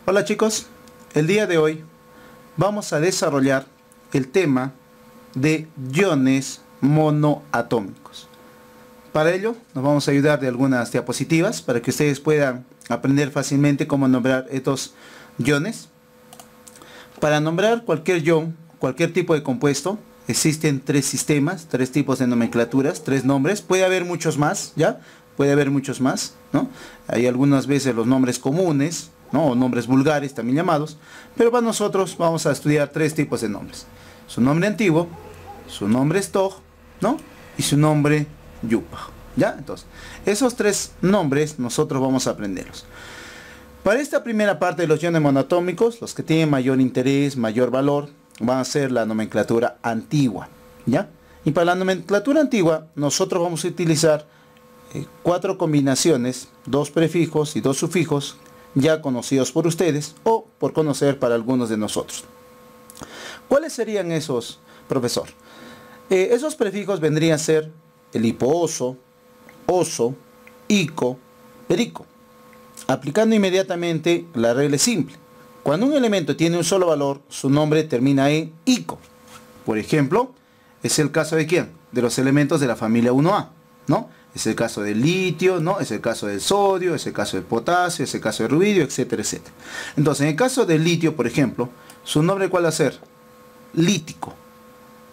Hola chicos, el día de hoy vamos a desarrollar el tema de iones monoatómicos. Para ello nos vamos a ayudar de algunas diapositivas para que ustedes puedan aprender fácilmente cómo nombrar estos iones. Para nombrar cualquier ion, cualquier tipo de compuesto, existen tres sistemas, tres tipos de nomenclaturas, tres nombres. Puede haber muchos más, ¿ya? Puede haber muchos más, ¿no? Hay algunas veces los nombres comunes, ¿no? O nombres vulgares también llamados, pero para nosotros vamos a estudiar tres tipos de nombres: su nombre antiguo, su nombre stoch, ¿no? Y su nombre yupa, ¿ya? Entonces, esos tres nombres nosotros vamos a aprenderlos. Para esta primera parte de los iones monoatómicos, los que tienen mayor interés, mayor valor, van a ser la nomenclatura antigua, ¿ya? Y para la nomenclatura antigua, nosotros vamos a utilizar cuatro combinaciones, dos prefijos y dos sufijos, ya conocidos por ustedes o por conocer para algunos de nosotros. ¿Cuáles serían esos, profesor? Esos prefijos vendrían a ser el hipooso, oso, ico, perico. Aplicando inmediatamente la regla simple. Cuando un elemento tiene un solo valor, su nombre termina en ico. Por ejemplo, es el caso de ¿quién? De los elementos de la familia 1A, ¿no? Es el caso del litio, ¿no? Es el caso del sodio, es el caso del potasio, es el caso del rubidio, etcétera, etcétera. Entonces, en el caso del litio, por ejemplo, su nombre ¿cuál va a ser? Lítico.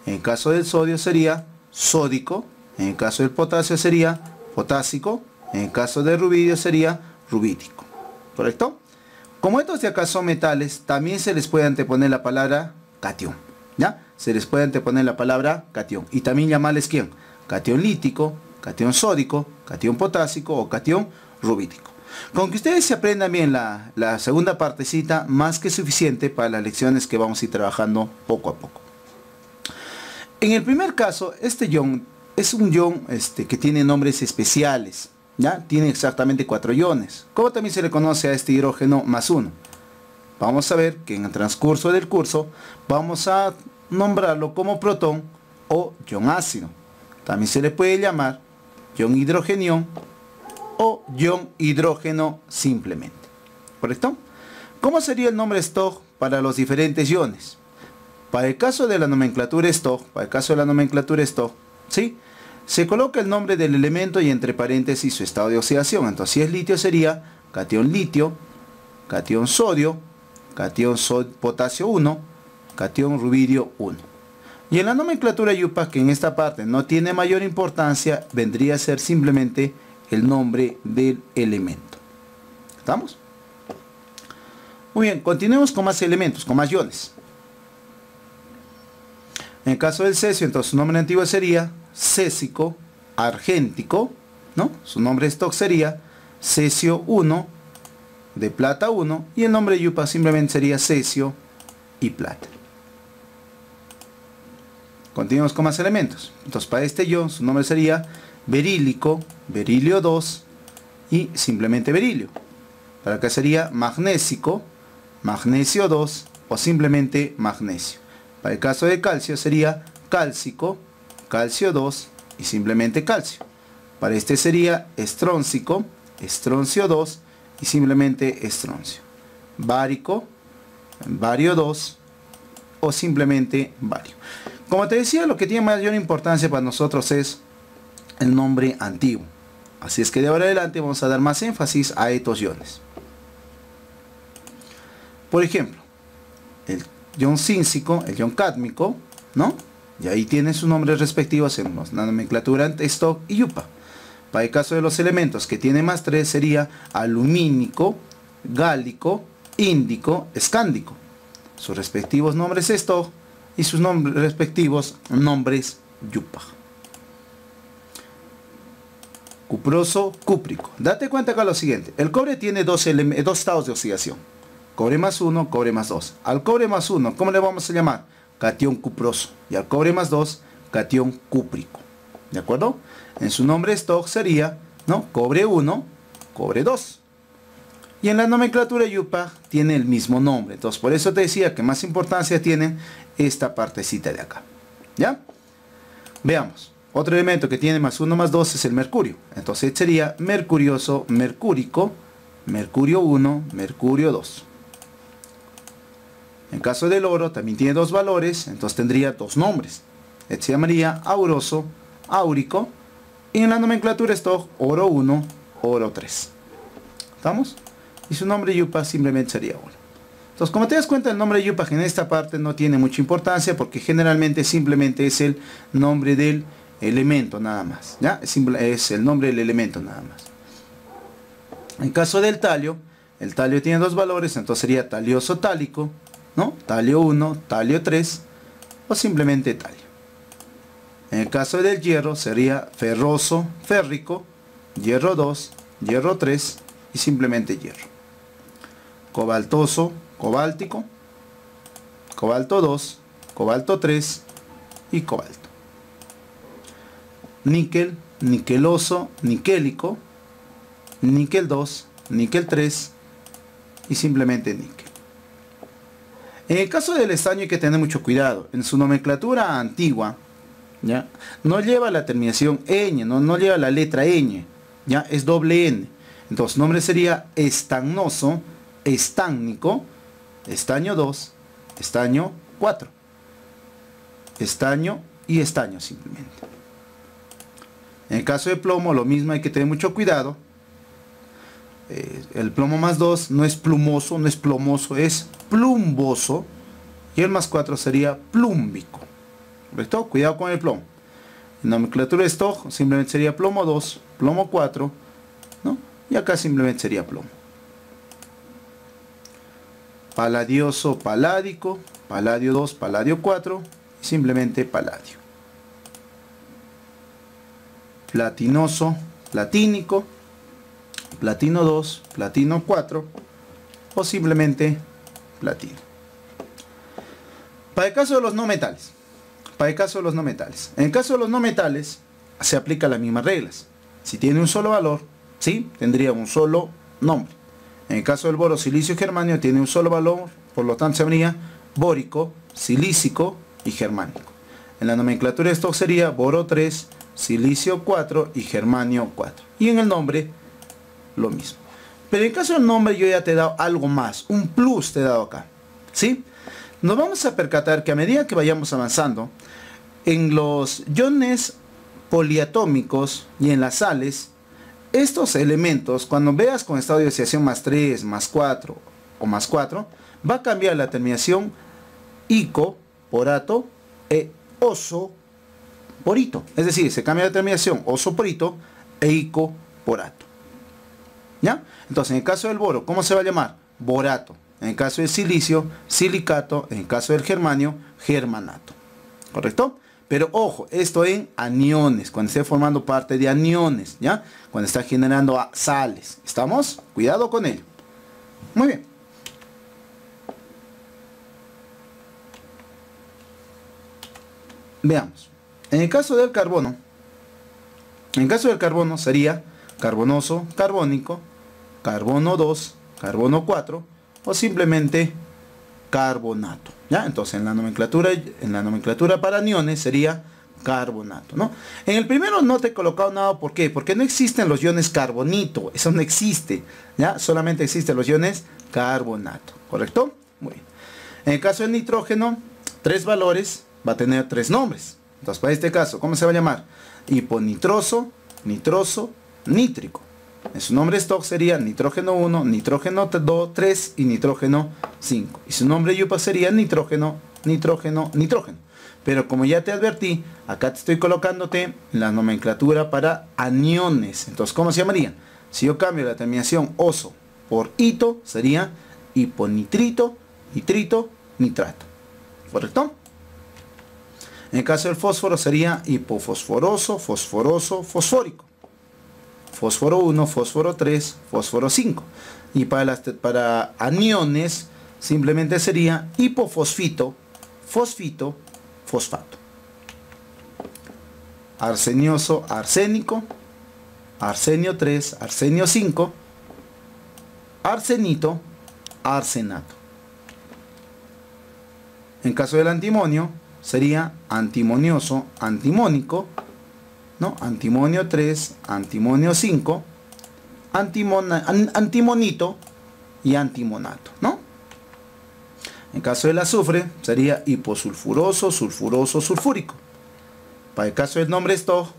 En el caso del sodio sería sódico. En el caso del potasio sería potásico. En el caso del rubidio sería rubídico. ¿Correcto? Como estos de acá son metales, también se les puede anteponer la palabra catión, ¿ya? Se les puede anteponer la palabra catión. Y también llamarles ¿quién? Catión lítico, catión sódico, catión potásico o catión rubídico. Con que ustedes se aprendan bien la segunda partecita, más que suficiente para las lecciones que vamos a ir trabajando poco a poco. En el primer caso, este ion es un ion que tiene nombres especiales, ¿ya? Tiene exactamente 4 iones. ¿Cómo también se le conoce a este hidrógeno más 1? Vamos a ver que en el transcurso del curso vamos a nombrarlo como protón o ion ácido. También se le puede llamar ion hidrogenión o ion hidrógeno simplemente. ¿Correcto? ¿Cómo sería el nombre stoch para los diferentes iones? Para el caso de la nomenclatura stoch, ¿sí? Se coloca el nombre del elemento y entre paréntesis su estado de oxidación. Entonces, si es litio sería catión litio, catión sodio, catión potasio 1, catión rubidio 1. Y en la nomenclatura yupa, que en esta parte no tiene mayor importancia, vendría a ser simplemente el nombre del elemento. ¿Estamos? Muy bien, continuemos con más elementos, con más iones. En el caso del cesio, entonces su nombre antiguo sería césico, argéntico, ¿no? Su nombre stoch sería cesio 1, de plata 1, y el nombre yupa simplemente sería cesio y plata. Continuamos con más elementos. Entonces, para este ion, su nombre sería berílico, berilio 2 y simplemente berilio. Para acá sería magnésico, magnesio 2 o simplemente magnesio. Para el caso de calcio sería cálcico, calcio 2 y simplemente calcio. Para este sería estróncico, estroncio 2 y simplemente estroncio. Bárico, bario 2 o simplemente bario. Como te decía, lo que tiene mayor importancia para nosotros es el nombre antiguo. Así es que de ahora en adelante vamos a dar más énfasis a estos iones. Por ejemplo, el ion cíncico, el ion cádmico, ¿no? Y ahí tiene sus nombres respectivos en la nomenclatura stoch y yupa. Para el caso de los elementos que tiene más 3 sería alumínico, gálico, índico, escándico. Sus respectivos nombres stoch y sus respectivos nombres yupa. Cuproso, cúprico. Date cuenta acá lo siguiente. El cobre tiene dos estados de oxidación. Cobre más 1, cobre más 2. Al cobre más 1, ¿cómo le vamos a llamar? Catión cuproso. Y al cobre más 2, catión cúprico. ¿De acuerdo? En su nombre stoch sería, ¿no? Cobre 1, cobre 2. Y en la nomenclatura yupa tiene el mismo nombre. Entonces, por eso te decía que más importancia tienen esta partecita de acá. ¿Ya? Veamos. Otro elemento que tiene más 1 más 2 es el mercurio. Entonces sería mercurioso, mercúrico, mercurio 1, mercurio 2. En caso del oro también tiene dos valores, entonces tendría dos nombres. Este se llamaría auroso, áurico, y en la nomenclatura stock oro 1, oro 3. ¿Estamos? Y su nombre yupa simplemente sería 1. Entonces, como te das cuenta, el nombre yupa en esta parte no tiene mucha importancia porque generalmente simplemente es el nombre del elemento nada más. ¿Ya? Es el nombre del elemento nada más. En caso del talio, el talio tiene dos valores, entonces sería talioso tálico, ¿no? Talio 1, talio 3 o simplemente talio. En el caso del hierro sería ferroso, férrico, hierro 2, hierro 3 y simplemente hierro. Cobaltoso, cobáltico, cobalto 2, cobalto 3 y cobalto. Níquel, niqueloso, niquélico, níquel 2, níquel 3 y simplemente níquel. En el caso del estaño hay que tener mucho cuidado. En su nomenclatura antigua, ¿ya?, no lleva la terminación ñ, no lleva la letra ñ, ¿ya?, es doble n. Entonces, nombre sería estagnoso, estágnico, estaño 2, estaño 4. Estaño y estaño simplemente. En el caso de plomo, lo mismo, hay que tener mucho cuidado. El plomo más 2 no es plumoso, no es plomoso, es plumboso. Y el más 4 sería plúmbico. ¿Correcto? Cuidado con el plomo. En nomenclatura de stock simplemente sería plomo 2, plomo 4, ¿no? Y acá simplemente sería plomo. Paladioso, paládico, paladio 2, paladio 4 y simplemente paladio. Platinoso, platínico, platino 2, platino 4 o simplemente platino. Para el caso de los no metales, en el caso de los no metales se aplican las mismas reglas. Si tiene un solo valor, ¿sí?, tendría un solo nombre. En el caso del boro, silicio y germanio tiene un solo valor, por lo tanto se llamaría bórico, silícico y germánico. En la nomenclatura esto sería boro 3, silicio 4 y germanio 4. Y en el nombre lo mismo. Pero en el caso del nombre yo ya te he dado algo más, un plus te he dado acá, ¿sí? Nos vamos a percatar que a medida que vayamos avanzando en los iones poliatómicos y en las sales, estos elementos, cuando veas con estado de oxidación más 3, más 4 o más 4, va a cambiar la terminación ico, porato, e oso, porito. Es decir, se cambia la terminación oso, porito e ico, porato. ¿Ya? Entonces, en el caso del boro, ¿cómo se va a llamar? Borato. En el caso del silicio, silicato. En el caso del germanio, germanato. ¿Correcto? Pero ojo, esto en aniones, cuando esté formando parte de aniones, ¿ya? Cuando está generando sales. ¿Estamos? Cuidado con ello. Muy bien. Veamos. En el caso del carbono sería carbonoso, carbónico, carbono 2, carbono 4 o simplemente carbonato. ¿Ya? Entonces en la nomenclatura para aniones sería carbonato, ¿no? En el primero no te he colocado nada, ¿por qué? Porque no existen los iones carbonito, eso no existe, ¿ya? Solamente existen los iones carbonato, ¿correcto? Muy bien. En el caso del nitrógeno, 3 valores, va a tener 3 nombres. Entonces para este caso, ¿cómo se va a llamar? Hiponitroso, nitroso, nítrico. En su nombre stock sería nitrógeno 1, nitrógeno 2, 3 y nitrógeno 5. Y su nombre yupa sería nitrógeno, nitrógeno, nitrógeno. Pero como ya te advertí, acá te estoy colocándote la nomenclatura para aniones. Entonces, ¿cómo se llamaría? Si yo cambio la terminación oso por ito, sería hiponitrito, nitrito, nitrato. ¿Correcto? En el caso del fósforo sería hipofosforoso, fosforoso, fosfórico. Fósforo 1, fósforo 3, fósforo 5. Y para aniones simplemente sería hipofosfito, fosfito, fosfato. Arsenioso, arsénico, arsenio 3, arsenio 5, arsenito, arsenato. En caso del antimonio sería antimonioso, antimónico, ¿no? Antimonio 3, antimonio 5, antimonito y antimonato, ¿no? En caso del azufre sería hiposulfuroso, sulfuroso, sulfúrico. Para el caso del nombre Stoj,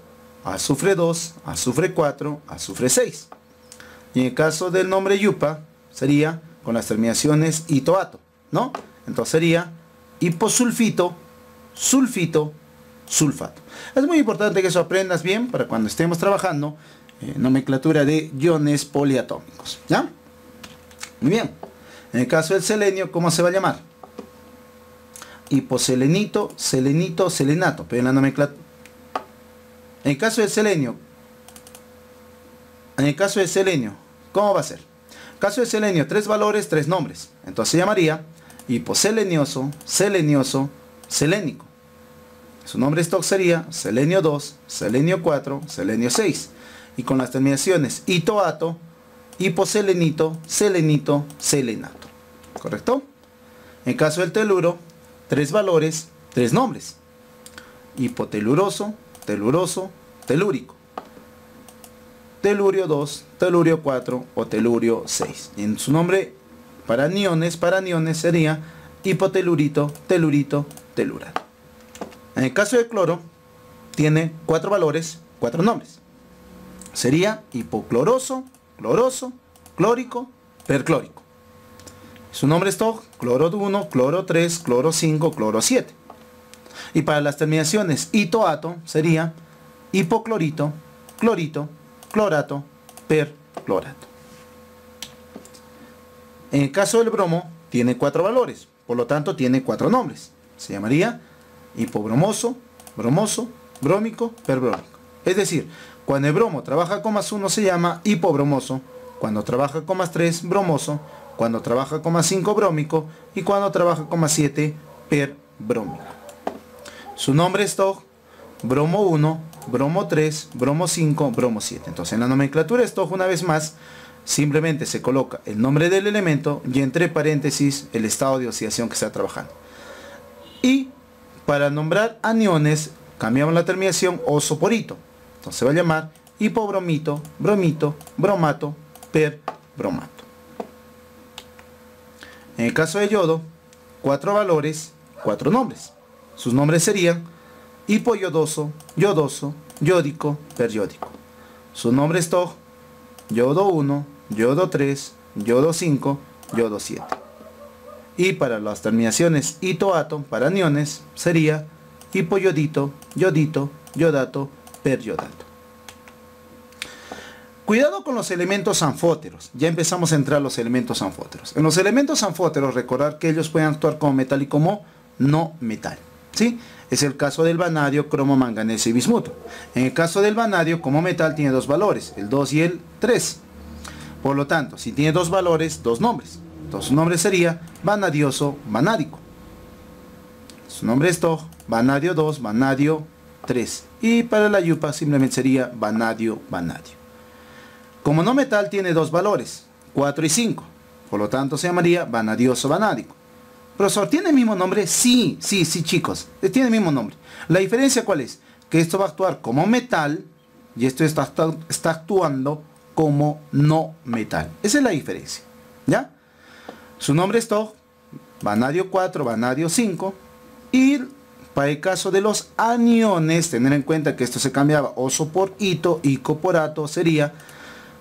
azufre 2, azufre 4, azufre 6. Y en el caso del nombre Yupa sería con las terminaciones ito-ato, ¿no? Entonces sería hiposulfito, sulfito, sulfato. Es muy importante que eso aprendas bien para cuando estemos trabajando nomenclatura de iones poliatómicos, ¿ya? Muy bien. En el caso del selenio, ¿cómo se va a llamar? Hiposelenito, selenito, selenato. Pero en la nomenclatura. En el caso del selenio, ¿cómo va a ser? En el caso del selenio, 3 valores, 3 nombres. Entonces se llamaría hiposelenioso, selenioso, selénico. Su nombre Stoj sería selenio 2, selenio 4, selenio 6. Y con las terminaciones ito-ato, hiposelenito, selenito, selenato. ¿Correcto? En el caso del teluro, 3 valores, 3 nombres. Hipoteluroso, teluroso, telúrico. Telurio 2, telurio 4 o telurio 6. Y en su nombre para aniones sería hipotelurito, telurito, telurato. En el caso del cloro, tiene 4 valores, 4 nombres. Sería hipocloroso, cloroso, clórico, perclórico. Su nombre es Stoj, cloro 1, cloro 3, cloro 5, cloro 7. Y para las terminaciones ito-ato sería hipoclorito, clorito, clorato, perclorato. En el caso del bromo, tiene 4 valores, por lo tanto tiene 4 nombres. Se llamaría hipobromoso, bromoso, brómico, perbrómico. Es decir, cuando el bromo trabaja con +1 se llama hipobromoso, cuando trabaja con +3 bromoso, cuando trabaja con +5 brómico y cuando trabaja con +7 perbrómico. Su nombre es Stoj, bromo 1, bromo 3, bromo 5, bromo 7. Entonces en la nomenclatura Stoj, una vez más, simplemente se coloca el nombre del elemento y entre paréntesis el estado de oxidación que está trabajando. Y para nombrar aniones cambiamos la terminación oso por ito. Entonces se va a llamar hipobromito, bromito, bromato, perbromato. En el caso de yodo, 4 valores, 4 nombres. Sus nombres serían hipoyodoso, yodoso, yódico, periódico. Su nombre es Stoj, yodo 1, yodo 3, yodo 5, yodo 7. Y para las terminaciones ito-ato, para aniones, sería hipoyodito, yodito, yodato, peryodato. Cuidado con los elementos anfóteros. Ya empezamos a entrar a los elementos anfóteros. En los elementos anfóteros, recordar que ellos pueden actuar como metal y como no metal, ¿sí? Es el caso del vanadio, cromo, manganeso y bismuto. En el caso del vanadio, como metal tiene 2 valores, el 2 y el 3. Por lo tanto, si tiene 2 valores, 2 nombres. Entonces su nombre sería vanadioso, vanádico. Su nombre es Stoj, vanadio 2, vanadio 3. Y para la yupa simplemente sería vanadio, vanadio. Como no metal tiene 2 valores, 4 y 5. Por lo tanto se llamaría vanadioso, vanádico. Profesor, ¿tiene el mismo nombre? Sí, chicos. Tiene el mismo nombre. La diferencia ¿cuál es? Que esto va a actuar como metal y esto está actuando como no metal. Esa es la diferencia. ¿Ya? Su nombre es Stoj, vanadio 4, vanadio 5. Y para el caso de los aniones, tener en cuenta que esto se cambiaba oso por ito, ico por ato, sería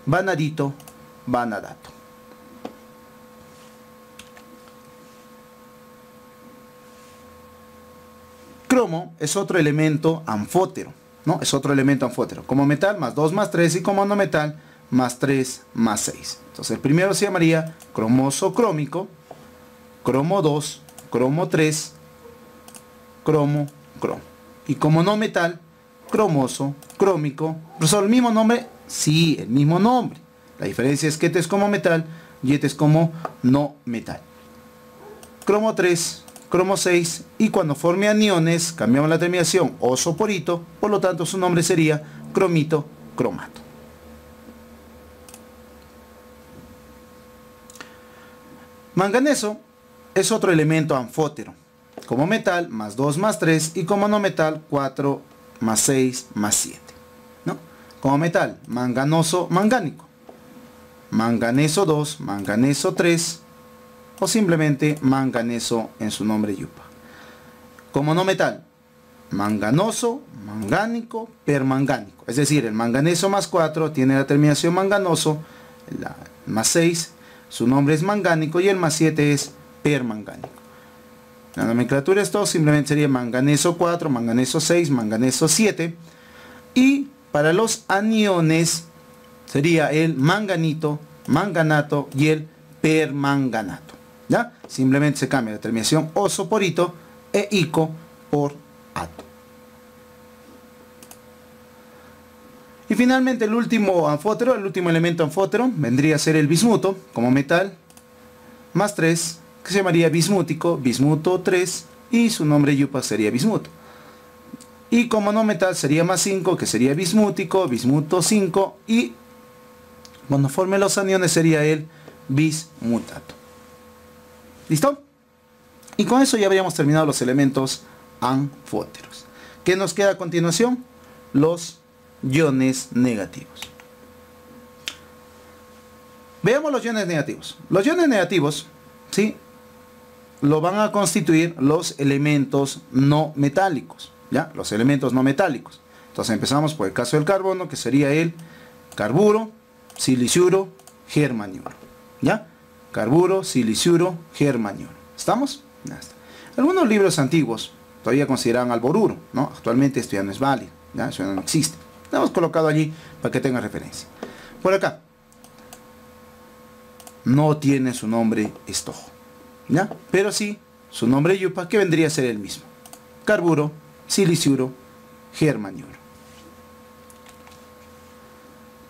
vanadito, vanadato. Cromo es otro elemento anfótero, ¿no? Es otro elemento anfótero. Como metal, +2 más 3 y como no metal, +3 más 6. Entonces el primero se llamaría cromoso crómico, cromo 2, cromo 3, cromo, cromo. Y como no metal, cromoso, crómico. ¿Profesor, el mismo nombre? Sí, el mismo nombre. La diferencia es que este es como metal y este es como no metal. Cromo 3, cromo 6 y cuando forme aniones cambiamos la terminación oso por ito, por lo tanto su nombre sería cromito, cromato. Manganeso es otro elemento anfótero. Como metal, +2 más 3 y como no metal, 4 más 6 más 7. ¿No? Como metal, manganoso, mangánico. Manganeso 2, manganeso 3 o simplemente manganeso en su nombre yupa. Como no metal, manganoso, mangánico, permangánico. Es decir, el manganeso más 4 tiene la terminación manganoso, la más 6, su nombre es mangánico, y el más 7 es permangánico. La nomenclatura es todo, simplemente sería manganeso 4, manganeso 6, manganeso 7. Y para los aniones sería el manganito, manganato y el permanganato. ¿Ya? Simplemente se cambia la terminación oso por ito e ico por ato. Y finalmente el último anfótero, el último elemento anfótero vendría a ser el bismuto como metal, más 3, que se llamaría bismútico, bismuto 3, y su nombre yupa sería bismuto. Y como no metal sería más 5, que sería bismútico, bismuto 5, y cuando forme los aniones sería el bismutato. ¿Listo? Y con eso ya habríamos terminado los elementos anfóteros. ¿Qué nos queda a continuación? Los iones negativos. Veamos los iones negativos. Los iones negativos, ¿sí?, lo van a constituir los elementos no metálicos, ¿ya? Los elementos no metálicos. Entonces empezamos por el caso del carbono, que sería el carburo, siliciuro, germaniuro, ¿ya? Carburo, siliciuro, germaniuro. ¿Estamos? Ya está. Algunos libros antiguos todavía consideran al boruro, ¿no? Actualmente esto ya no es válido, ¿ya? Eso ya no existe. Lo hemos colocado allí para que tenga referencia. Por acá no tiene su nombre estojo, ¿ya? Pero sí su nombre yupa, que vendría a ser el mismo: carburo, siliciuro, germaniuro.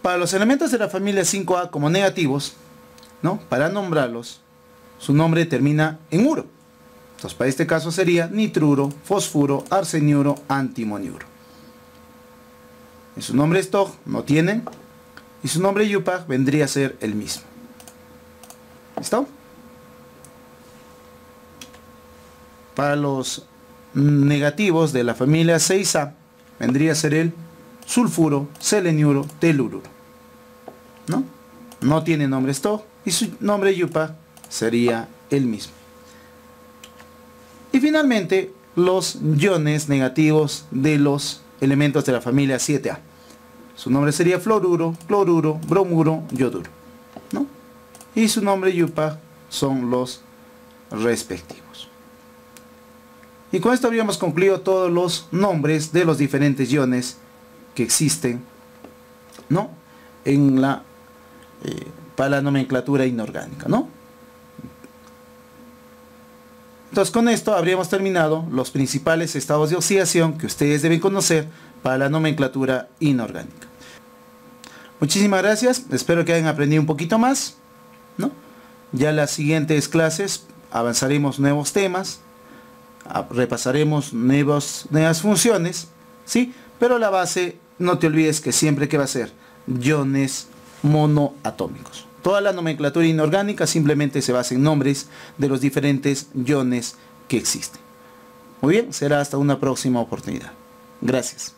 Para los elementos de la familia 5A como negativos, ¿no?, para nombrarlos, su nombre termina en uro. Entonces para este caso sería nitruro, fosfuro, arseniuro, antimoniuro. En su nombre stoj no tienen, y su nombre yupa vendría a ser el mismo. ¿Listo? Para los negativos de la familia 6A vendría a ser el sulfuro, seleniuro, telururo, ¿no? No tiene nombre stoj y su nombre yupa sería el mismo. Y finalmente los iones negativos de los elementos de la familia 7A. Su nombre sería fluoruro, cloruro, bromuro, yoduro, ¿no? Y su nombre yupa son los respectivos. Y con esto habríamos concluido todos los nombres de los diferentes iones que existen, ¿no?, en la para la nomenclatura inorgánica, ¿no? Entonces con esto habríamos terminado los principales estados de oxidación que ustedes deben conocer para la nomenclatura inorgánica. Muchísimas gracias, espero que hayan aprendido un poquito más, ¿no? Ya en las siguientes clases avanzaremos nuevos temas, repasaremos nuevas funciones, ¿sí? Pero la base, no te olvides que siempre que va a ser iones monoatómicos. Toda la nomenclatura inorgánica simplemente se basa en nombres de los diferentes iones que existen. Muy bien, será hasta una próxima oportunidad. Gracias.